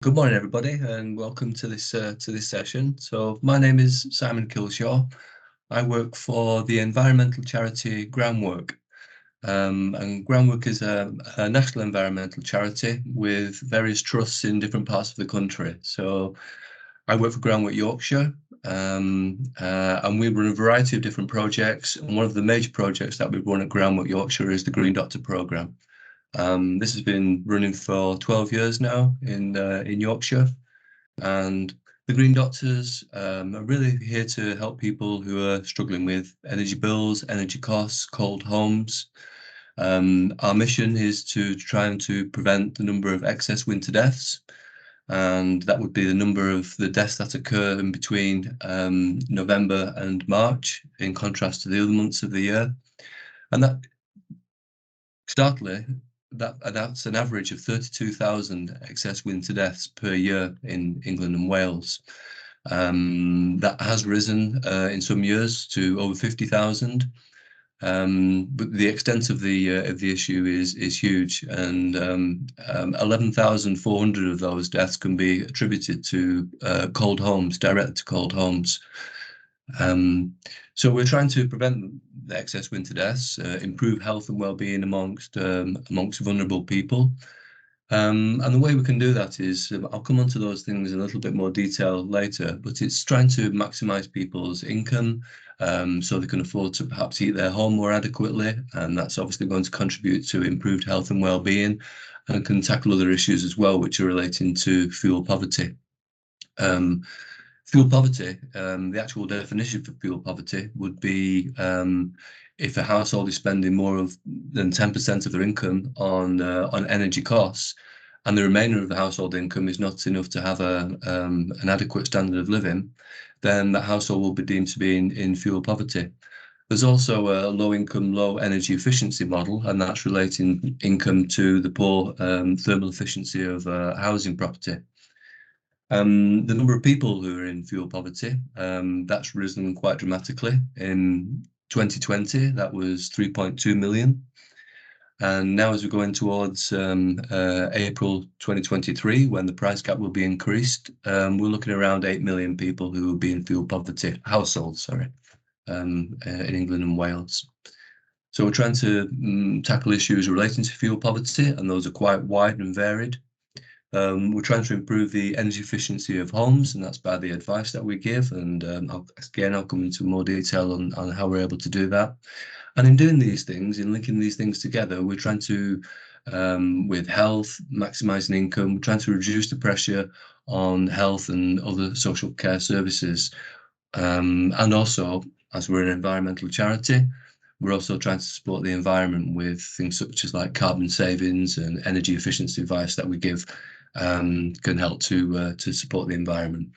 Good morning, everybody, and welcome to this session. So, my name is Simon Kilshaw. I work for the environmental charity Groundwork, and Groundwork is a national environmental charity with various trusts in different parts of the country. So, I work for Groundwork Yorkshire, and we run a variety of different projects. And one of the major projects that we run at Groundwork Yorkshire is the Green Doctor programme. This has been running for 12 years now in Yorkshire, and the Green Doctors are really here to help people who are struggling with energy bills, energy costs, cold homes. Our mission is to try and to prevent the number of excess winter deaths, and that would be the number of the deaths that occur in between November and March, in contrast to the other months of the year. And that starkly, that's an average of 32,000 excess winter deaths per year in England and Wales. That has risen in some years to over 50,000. But the extent of the issue is huge, and 11,400 of those deaths can be attributed to cold homes, directly to cold homes. So we're trying to prevent the excess winter deaths, improve health and well-being amongst vulnerable people. And the way we can do that is, I'll come onto those things in a little bit more detail later, but it's trying to maximise people's income so they can afford to perhaps heat their home more adequately, and that's obviously going to contribute to improved health and well-being, and can tackle other issues as well, which are relating to fuel poverty. Fuel poverty, the actual definition for fuel poverty would be if a household is spending more than 10% of their income on energy costs, and the remainder of the household income is not enough to have an adequate standard of living, then that household will be deemed to be in fuel poverty. There's also a low income, low energy efficiency model, and that's relating income to the poor thermal efficiency of housing property. The number of people who are in fuel poverty, that's risen quite dramatically. In 2020, that was 3.2 million. And now as we're going towards April 2023, when the price cap will be increased, we're looking at around 8 million people who will be in fuel poverty, households, sorry, in England and Wales. So we're trying to tackle issues relating to fuel poverty, and those are quite wide and varied. We're trying to improve the energy efficiency of homes, and that's by the advice that we give. And I'll come into more detail on how we're able to do that. And in doing these things, in linking these things together, we're trying to, with health, maximising income, we're trying to reduce the pressure on health and other social care services. And also, as we're an environmental charity, we're also trying to support the environment with things such as like carbon savings and energy efficiency advice that we give can help to support the environment.